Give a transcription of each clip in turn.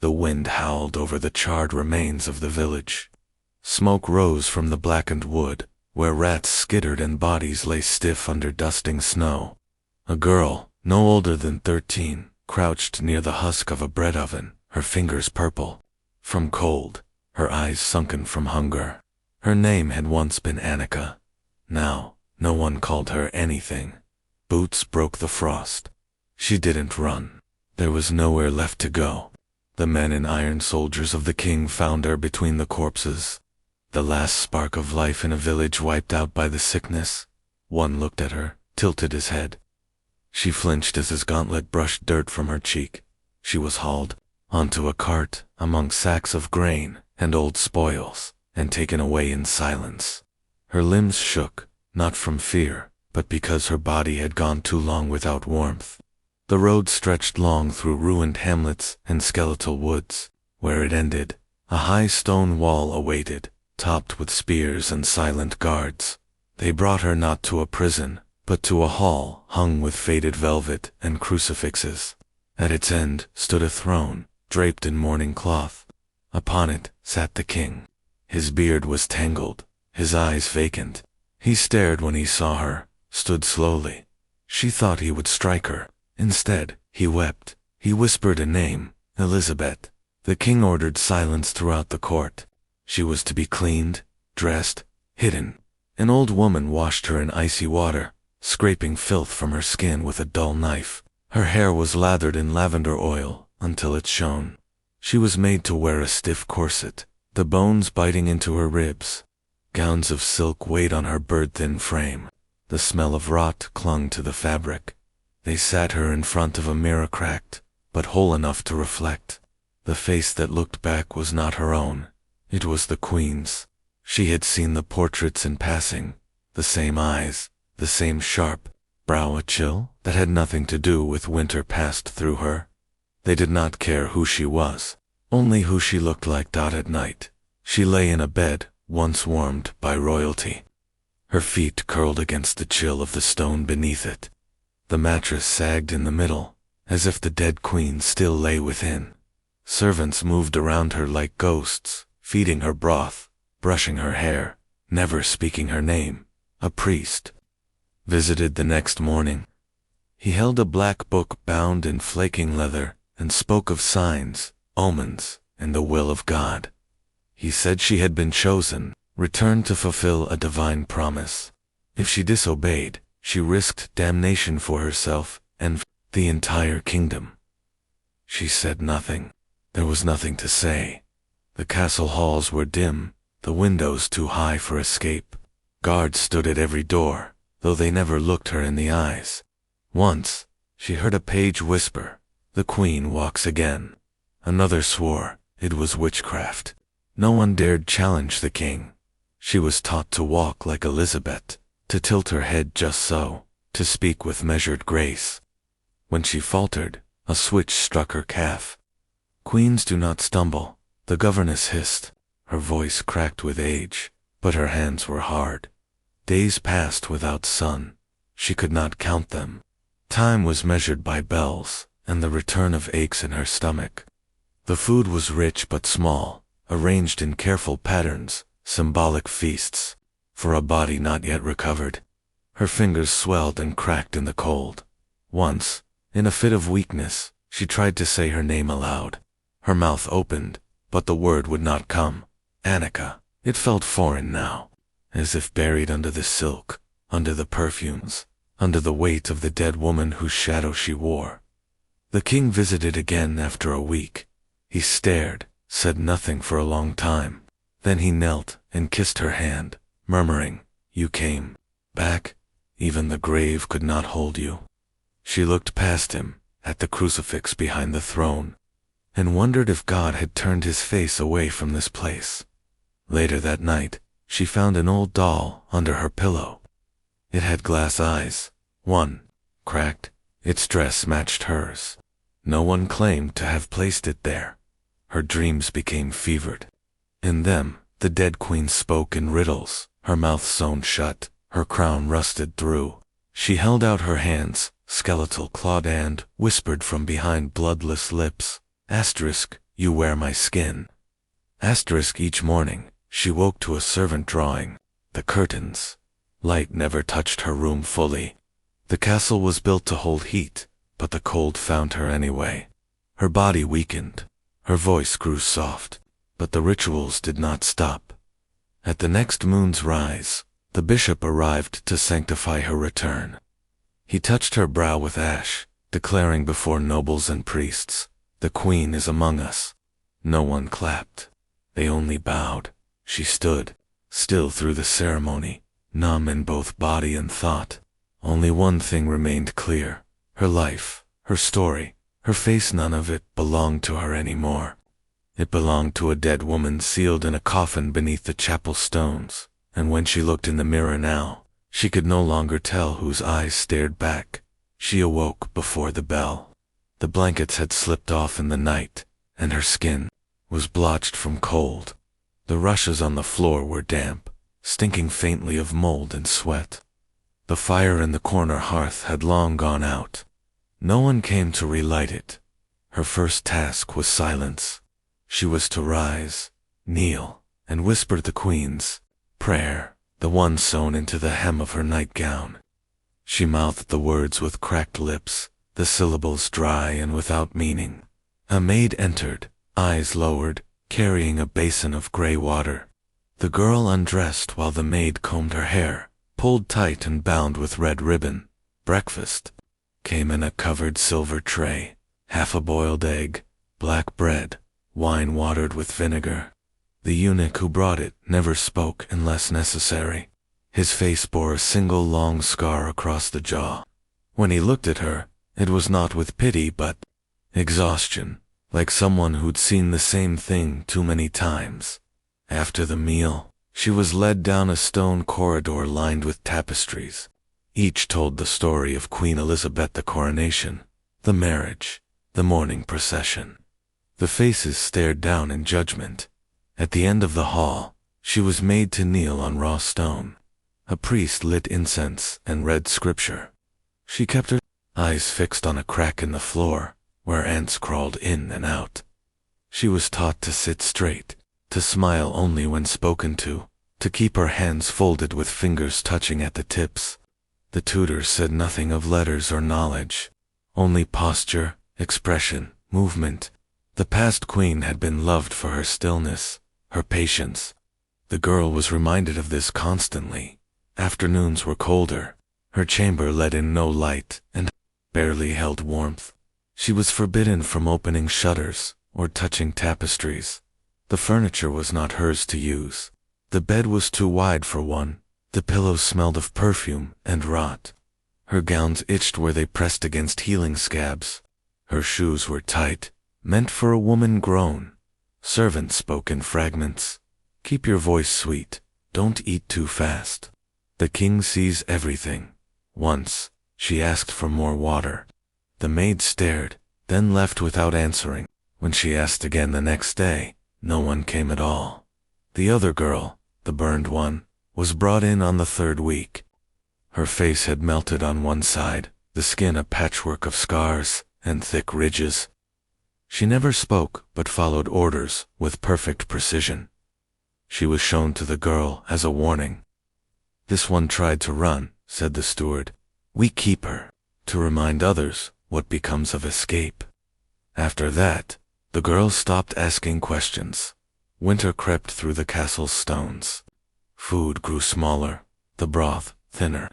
The wind howled over the charred remains of the village. Smoke rose from the blackened wood, where rats skittered and bodies lay stiff under dusting snow. A girl, no older than 13, crouched near the husk of a bread oven, her fingers purple from cold, her eyes sunken from hunger. Her name had once been Annika. Now, no one called her anything. Boots broke the frost. She didn't run. There was nowhere left to go. The men in iron soldiers of the king found her between the corpses. The last spark of life in a village wiped out by the sickness. One looked at her, tilted his head. She flinched as his gauntlet brushed dirt from her cheek. She was hauled onto a cart among sacks of grain and old spoils, and taken away in silence. Her limbs shook, not from fear, but because her body had gone too long without warmth. The road stretched long through ruined hamlets and skeletal woods. Where it ended, a high stone wall awaited, topped with spears and silent guards. They brought her not to a prison, but to a hall hung with faded velvet and crucifixes. At its end stood a throne, draped in mourning cloth. Upon it sat the king. His beard was tangled, his eyes vacant. He stared when he saw her, stood slowly. She thought he would strike her. Instead, he wept. He whispered a name, Elizabeth. The king ordered silence throughout the court. She was to be cleaned, dressed, hidden. An old woman washed her in icy water, scraping filth from her skin with a dull knife. Her hair was lathered in lavender oil until it shone. She was made to wear a stiff corset, the bones biting into her ribs. Gowns of silk weighed on her bird-thin frame. The smell of rot clung to the fabric. They sat her in front of a mirror cracked, but whole enough to reflect. The face that looked back was not her own. It was the queen's. She had seen the portraits in passing, the same eyes, the same sharp brow, a chill that had nothing to do with winter passed through her. They did not care who she was, only who she looked like. At night, she lay in a bed once warmed by royalty. Her feet curled against the chill of the stone beneath it. The mattress sagged in the middle, as if the dead queen still lay within. Servants moved around her like ghosts, feeding her broth, brushing her hair, never speaking her name. A priest visited the next morning. He held a black book bound in flaking leather and spoke of signs, omens, and the will of God. He said she had been chosen, returned to fulfill a divine promise. If she disobeyed, she risked damnation for herself and the entire kingdom. She said nothing. There was nothing to say. The castle halls were dim, the windows too high for escape. Guards stood at every door, though they never looked her in the eyes. Once, she heard a page whisper, "The queen walks again." Another swore it was witchcraft. No one dared challenge the king. She was taught to walk like Elizabeth, to tilt her head just so, to speak with measured grace. When she faltered, a switch struck her calf. "Queens do not stumble," the governess hissed. Her voice cracked with age, but her hands were hard. Days passed without sun. She could not count them. Time was measured by bells, and the return of aches in her stomach. The food was rich but small, arranged in careful patterns, symbolic feasts, for a body not yet recovered. Her fingers swelled and cracked in the cold. Once, in a fit of weakness, she tried to say her name aloud. Her mouth opened, but the word would not come. Annika. It felt foreign now, as if buried under the silk, under the perfumes, under the weight of the dead woman whose shadow she wore. The king visited again after a week. He stared, said nothing for a long time. Then he knelt and kissed her hand, murmuring, "You came back. Even the grave could not hold you." She looked past him, at the crucifix behind the throne, and wondered if God had turned his face away from this place. Later that night, she found an old doll under her pillow. It had glass eyes, one cracked. Its dress matched hers. No one claimed to have placed it there. Her dreams became fevered. In them, the dead queen spoke in riddles, her mouth sewn shut, her crown rusted through. She held out her hands, skeletal clawed, and whispered from behind bloodless lips, you wear my skin. Asterisk each morning, she woke to a servant drawing the curtains. Light never touched her room fully. The castle was built to hold heat, but the cold found her anyway. Her body weakened. Her voice grew soft, but the rituals did not stop. At the next moon's rise, the bishop arrived to sanctify her return. He touched her brow with ash, declaring before nobles and priests, "The queen is among us." No one clapped. They only bowed. She stood, still through the ceremony, numb in both body and thought. Only one thing remained clear. Her life, her story, her face, none of it belonged to her anymore. It belonged to a dead woman sealed in a coffin beneath the chapel stones, and when she looked in the mirror now, she could no longer tell whose eyes stared back. She awoke before the bell. The blankets had slipped off in the night, and her skin was blotched from cold. The rushes on the floor were damp, stinking faintly of mold and sweat. The fire in the corner hearth had long gone out. No one came to relight it. Her first task was silence. She was to rise, kneel, and whisper the queen's prayer, the one sewn into the hem of her nightgown. She mouthed the words with cracked lips, the syllables dry and without meaning. A maid entered, eyes lowered, carrying a basin of gray water. The girl undressed while the maid combed her hair, pulled tight and bound with red ribbon. Breakfast came in a covered silver tray, half a boiled egg, black bread, wine watered with vinegar. The eunuch who brought it never spoke unless necessary. His face bore a single long scar across the jaw. When he looked at her, it was not with pity but exhaustion, like someone who'd seen the same thing too many times. After the meal, she was led down a stone corridor lined with tapestries. Each told the story of Queen Elizabeth, the coronation, the marriage, the mourning procession. The faces stared down in judgment. At the end of the hall, she was made to kneel on raw stone. A priest lit incense and read scripture. She kept her eyes fixed on a crack in the floor, where ants crawled in and out. She was taught to sit straight, to smile only when spoken to keep her hands folded with fingers touching at the tips. The tutors said nothing of letters or knowledge, only posture, expression, movement. The past queen had been loved for her stillness, her patience. The girl was reminded of this constantly. Afternoons were colder. Her chamber let in no light and barely held warmth. She was forbidden from opening shutters or touching tapestries. The furniture was not hers to use. The bed was too wide for one. The pillows smelled of perfume and rot. Her gowns itched where they pressed against healing scabs. Her shoes were tight, meant for a woman grown. Servants spoke in fragments. Keep your voice sweet. Don't eat too fast. The king sees everything. Once, she asked for more water. The maid stared, then left without answering. When she asked again the next day, no one came at all. The other girl, the burned one, was brought in on the third week. Her face had melted on one side, the skin a patchwork of scars and thick ridges. She never spoke, but followed orders with perfect precision. She was shown to the girl as a warning. "This one tried to run," said the steward. "We keep her, to remind others what becomes of escape." After that, the girl stopped asking questions. Winter crept through the castle's stones. Food grew smaller, the broth thinner.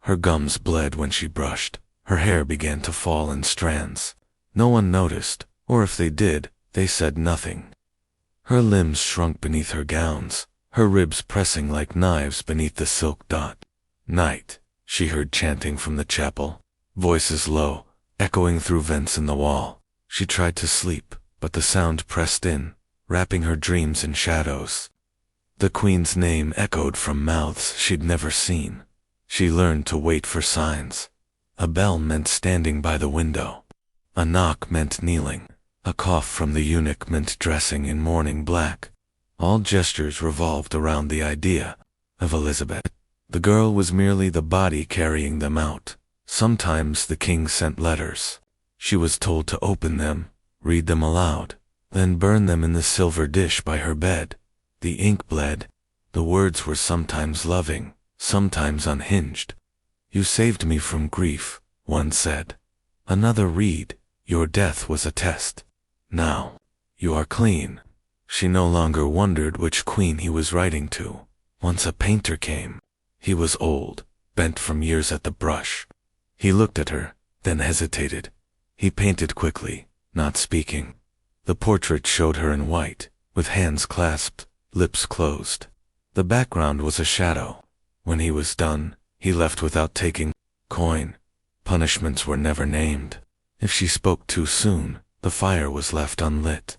Her gums bled when she brushed. Her hair began to fall in strands. No one noticed, or if they did, they said nothing. Her limbs shrunk beneath her gowns, her ribs pressing like knives beneath the silk dot. "Night," she heard chanting from the chapel, voices low, echoing through vents in the wall. She tried to sleep, but the sound pressed in, wrapping her dreams in shadows. The queen's name echoed from mouths she'd never seen. She learned to wait for signs. A bell meant standing by the window. A knock meant kneeling. A cough from the eunuch meant dressing in mourning black. All gestures revolved around the idea of Elizabeth. The girl was merely the body carrying them out. Sometimes the king sent letters. She was told to open them, read them aloud, then burn them in the silver dish by her bed. The ink bled. The words were sometimes loving, sometimes unhinged. You saved me from grief, one said. Another read, your death was a test. Now, you are clean. She no longer wondered which queen he was writing to. Once a painter came. He was old, bent from years at the brush. He looked at her, then hesitated. He painted quickly, not speaking. The portrait showed her in white, with hands clasped, lips closed. The background was a shadow. When he was done, he left without taking coin. Punishments were never named. If she spoke too soon, the fire was left unlit.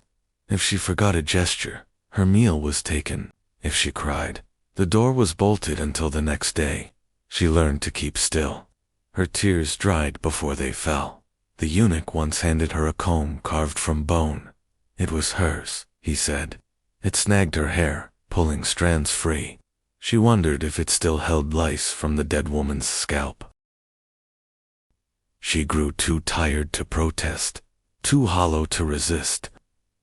If she forgot a gesture, her meal was taken. If she cried, the door was bolted until the next day. She learned to keep still. Her tears dried before they fell. The eunuch once handed her a comb carved from bone. It was hers, he said. It snagged her hair, pulling strands free. She wondered if it still held lice from the dead woman's scalp. She grew too tired to protest, too hollow to resist.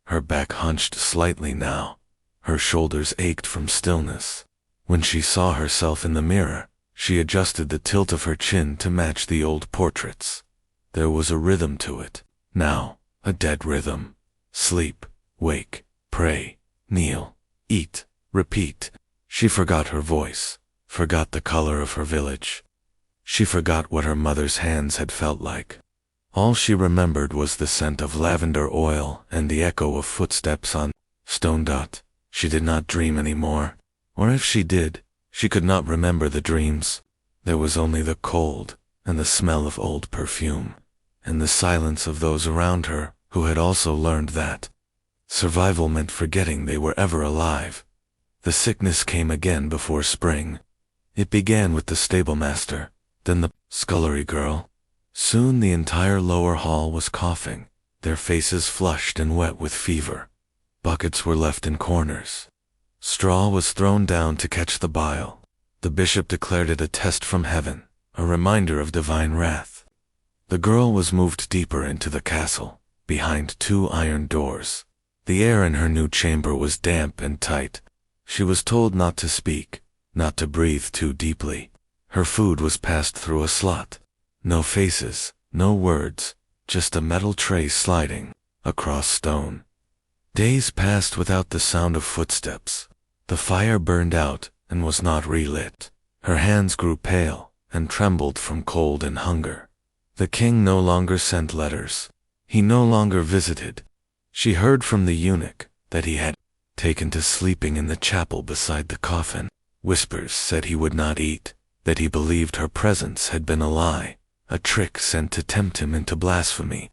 Her back hunched slightly now. Her shoulders ached from stillness. When she saw herself in the mirror, she adjusted the tilt of her chin to match the old portraits. There was a rhythm to it, now, a dead rhythm. Sleep, wake, pray, kneel, eat, repeat. She forgot her voice, forgot the color of her village. She forgot what her mother's hands had felt like. All she remembered was the scent of lavender oil and the echo of footsteps on stone. She did not dream anymore, or if she did, she could not remember the dreams. There was only the cold and the smell of old perfume, and the silence of those around her who had also learned that survival meant forgetting they were ever alive. The sickness came again before spring. It began with the stablemaster, then the scullery girl. Soon the entire lower hall was coughing, their faces flushed and wet with fever. Buckets were left in corners. Straw was thrown down to catch the bile. The bishop declared it a test from heaven, a reminder of divine wrath. The girl was moved deeper into the castle, behind 2 iron doors. The air in her new chamber was damp and tight. She was told not to speak, not to breathe too deeply. Her food was passed through a slot. No faces, no words, just a metal tray sliding across stone. Days passed without the sound of footsteps. The fire burned out and was not relit. Her hands grew pale and trembled from cold and hunger. The king no longer sent letters. He no longer visited. She heard from the eunuch that he had taken to sleeping in the chapel beside the coffin. Whispers said he would not eat, that he believed her presence had been a lie, a trick sent to tempt him into blasphemy.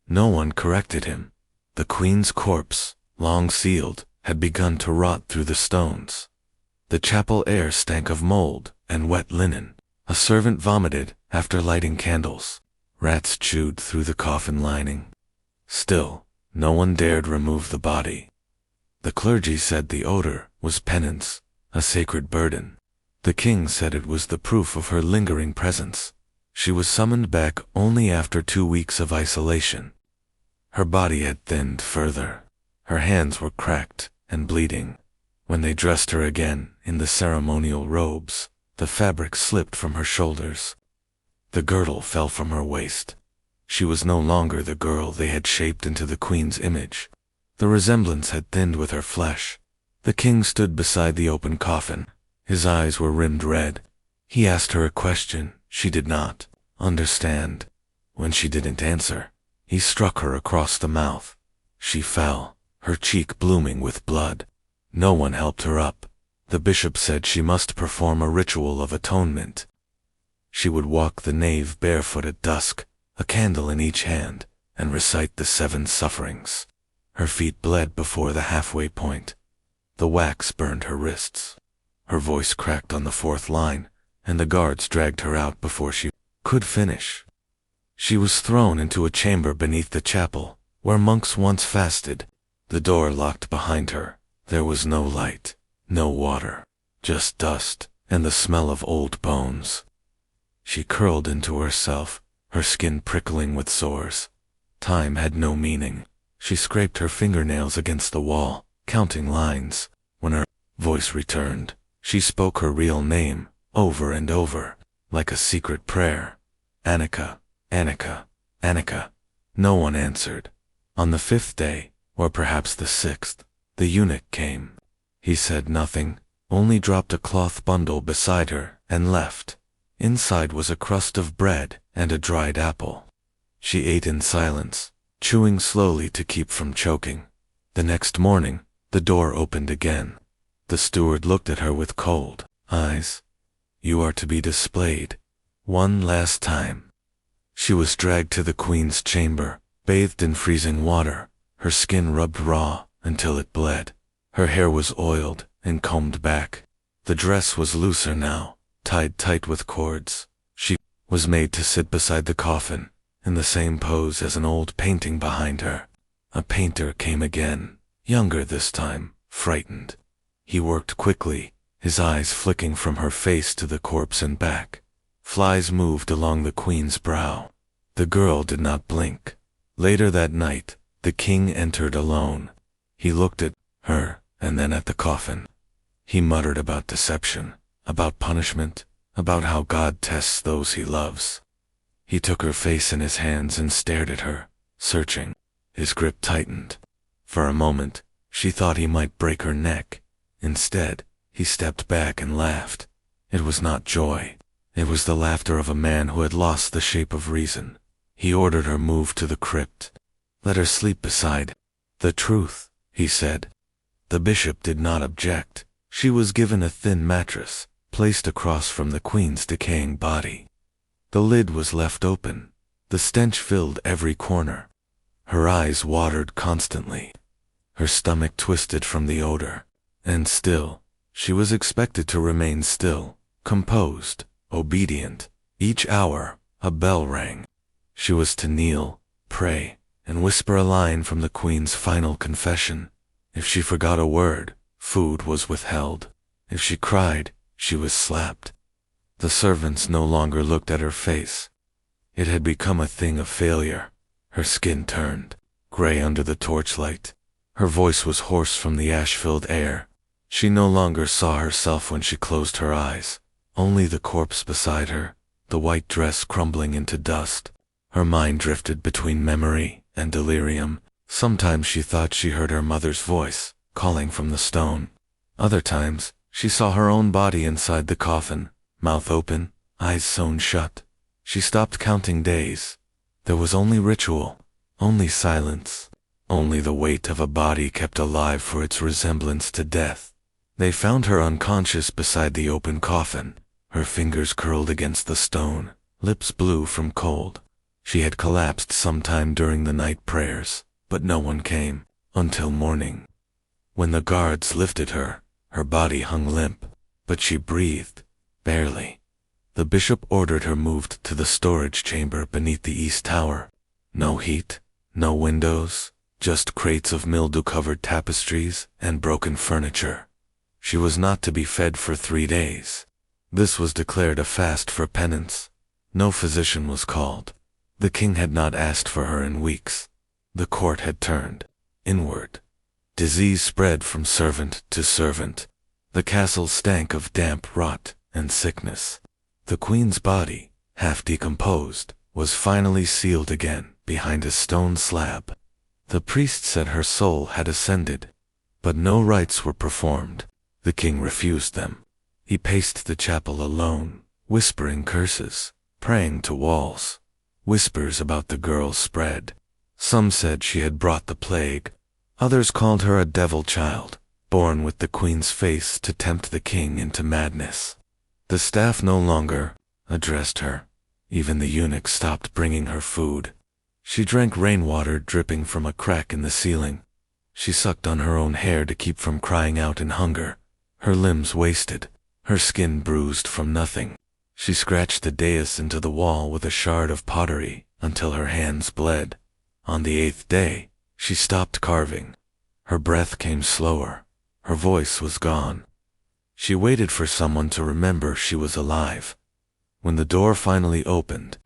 No one corrected him. The queen's corpse, long sealed, had begun to rot through the stones. The chapel air stank of mold and wet linen. A servant vomited after lighting candles. Rats chewed through the coffin lining. Still, no one dared remove the body. The clergy said the odor was penance, a sacred burden. The king said it was the proof of her lingering presence. She was summoned back only after 2 weeks of isolation. Her body had thinned further. Her hands were cracked and bleeding. When they dressed her again in the ceremonial robes, the fabric slipped from her shoulders. The girdle fell from her waist. She was no longer the girl they had shaped into the queen's image. The resemblance had thinned with her flesh. The king stood beside the open coffin. His eyes were rimmed red. He asked her a question she did not understand. When she didn't answer, he struck her across the mouth. She fell, her cheek blooming with blood. No one helped her up. The bishop said she must perform a ritual of atonement. She would walk the nave barefoot at dusk, a candle in each hand, and recite the 7 sufferings. Her feet bled before the halfway point. The wax burned her wrists. Her voice cracked on the 4th line, and the guards dragged her out before she could finish. She was thrown into a chamber beneath the chapel, where monks once fasted. The door locked behind her. There was no light, no water, just dust and the smell of old bones. She curled into herself, her skin prickling with sores. Time had no meaning. She scraped her fingernails against the wall, counting lines. When her voice returned, she spoke her real name, over and over, like a secret prayer. Annika, Annika, Annika. No one answered. On the 5th day, or perhaps the 6th, the eunuch came. He said nothing, only dropped a cloth bundle beside her and left. Inside was a crust of bread and a dried apple. She ate in silence, chewing slowly to keep from choking. The next morning, the door opened again. The steward looked at her with cold eyes. You are to be displayed one last time. She was dragged to the queen's chamber, bathed in freezing water, her skin rubbed raw until it bled. Her hair was oiled and combed back. The dress was looser now, tied tight with cords. She was made to sit beside the coffin, in the same pose as an old painting behind her. A painter came again, younger this time, frightened. He worked quickly, his eyes flicking from her face to the corpse and back. Flies moved along the queen's brow. The girl did not blink. Later that night, the king entered alone. He looked at her, and then at the coffin. He muttered about deception, about punishment, about how God tests those he loves. He took her face in his hands and stared at her, searching. His grip tightened. For a moment, she thought he might break her neck. Instead, he stepped back and laughed. It was not joy. It was the laughter of a man who had lost the shape of reason. He ordered her move to the crypt. Let her sleep beside. The truth, he said. The bishop did not object. She was given a thin mattress, placed across from the queen's decaying body. The lid was left open. The stench filled every corner. Her eyes watered constantly. Her stomach twisted from the odor. And still, she was expected to remain still, composed, obedient. Each hour, a bell rang. She was to kneel, pray, and whisper a line from the queen's final confession. If she forgot a word, food was withheld. If she cried, she was slapped. The servants no longer looked at her face. It had become a thing of failure. Her skin turned gray under the torchlight. Her voice was hoarse from the ash-filled air. She no longer saw herself when she closed her eyes. Only the corpse beside her, the white dress crumbling into dust. Her mind drifted between memory and delirium. Sometimes she thought she heard her mother's voice, calling from the stone. Other times, she saw her own body inside the coffin, mouth open, eyes sewn shut. She stopped counting days. There was only ritual, only silence, only the weight of a body kept alive for its resemblance to death. They found her unconscious beside the open coffin, her fingers curled against the stone, lips blue from cold. She had collapsed sometime during the night prayers, but no one came, until morning. When the guards lifted her, her body hung limp, but she breathed, barely. The bishop ordered her moved to the storage chamber beneath the east tower. No heat, no windows, just crates of mildew-covered tapestries and broken furniture. She was not to be fed for 3 days. This was declared a fast for penance. No physician was called. The king had not asked for her in weeks. The court had turned inward. Disease spread from servant to servant. The castle stank of damp rot and sickness. The queen's body, half decomposed, was finally sealed again behind a stone slab. The priest said her soul had ascended, but no rites were performed. The king refused them. He paced the chapel alone, whispering curses, praying to walls. Whispers about the girl spread. Some said she had brought the plague. Others called her a devil child, born with the queen's face to tempt the king into madness. The staff no longer addressed her. Even the eunuch stopped bringing her food. She drank rainwater dripping from a crack in the ceiling. She sucked on her own hair to keep from crying out in hunger. Her limbs wasted, her skin bruised from nothing. She scratched the dais into the wall with a shard of pottery until her hands bled. On the 8th day, she stopped carving. Her breath came slower. Her voice was gone. She waited for someone to remember she was alive. When the door finally opened,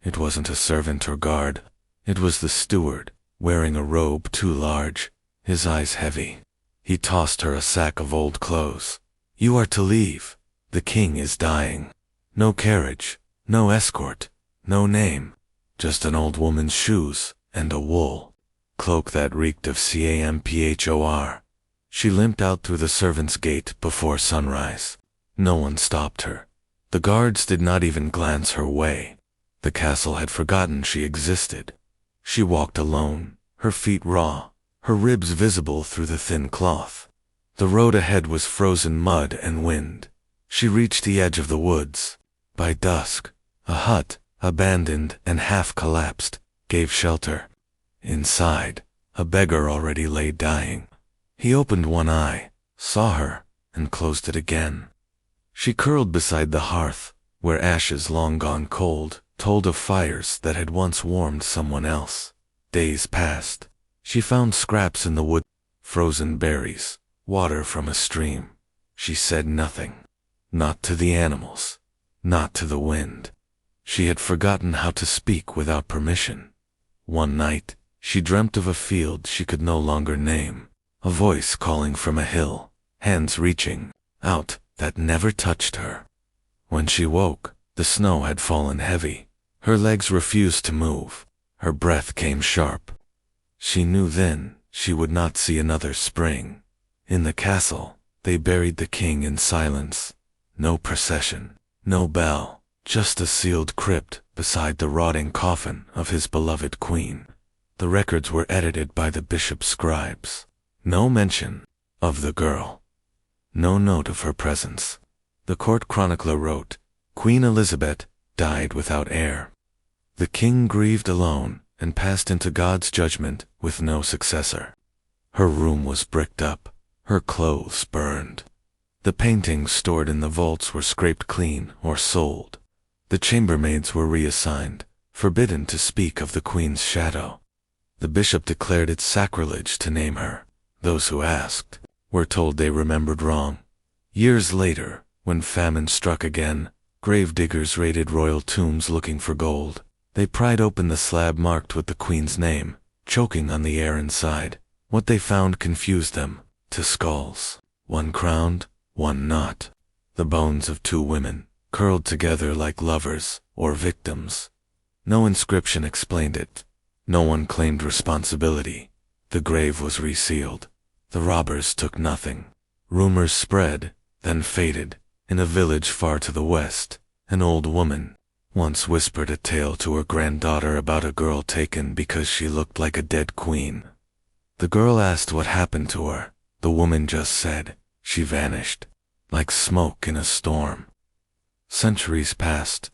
it wasn't a servant or guard. It was the steward, wearing a robe too large, his eyes heavy. He tossed her a sack of old clothes. "You are to leave. The king is dying. No carriage, no escort, no name, just an old woman's shoes and a wool cloak that reeked of camphor. She limped out through the servants' gate before sunrise. No one stopped her. The guards did not even glance her way. The castle had forgotten she existed. She walked alone, her feet raw, her ribs visible through the thin cloth. The road ahead was frozen mud and wind. She reached the edge of the woods. By dusk, a hut, abandoned and half collapsed, gave shelter. Inside, a beggar already lay dying. He opened one eye, saw her, and closed it again. She curled beside the hearth, where ashes long gone cold told of fires that had once warmed someone else. Days passed. She found scraps in the wood, frozen berries, water from a stream. She said nothing. Not to the animals, not to the wind. She had forgotten how to speak without permission. One night, she dreamt of a field she could no longer name, a voice calling from a hill, hands reaching out that never touched her. When she woke, the snow had fallen heavy. Her legs refused to move. Her breath came sharp. She knew then she would not see another spring. In the castle, they buried the king in silence. No procession, no bell, just a sealed crypt beside the rotting coffin of his beloved queen. The records were edited by the bishop's scribes. No mention of the girl. No note of her presence. The court chronicler wrote, "Queen Elizabeth died without heir." The king grieved alone and passed into God's judgment with no successor. Her room was bricked up, her clothes burned. The paintings stored in the vaults were scraped clean or sold. The chambermaids were reassigned, forbidden to speak of the queen's shadow. The bishop declared it sacrilege to name her. Those who asked were told they remembered wrong. Years later, when famine struck again, grave diggers raided royal tombs looking for gold. They pried open the slab marked with the queen's name, choking on the air inside. What they found confused them. 2 skulls, one crowned, one not. The bones of 2 women, curled together like lovers or victims. No inscription explained it. No one claimed responsibility. The grave was resealed. The robbers took nothing. Rumors spread, then faded. In a village far to the west, an old woman once whispered a tale to her granddaughter about a girl taken because she looked like a dead queen. The girl asked what happened to her. The woman just said, she vanished, like smoke in a storm. Centuries passed.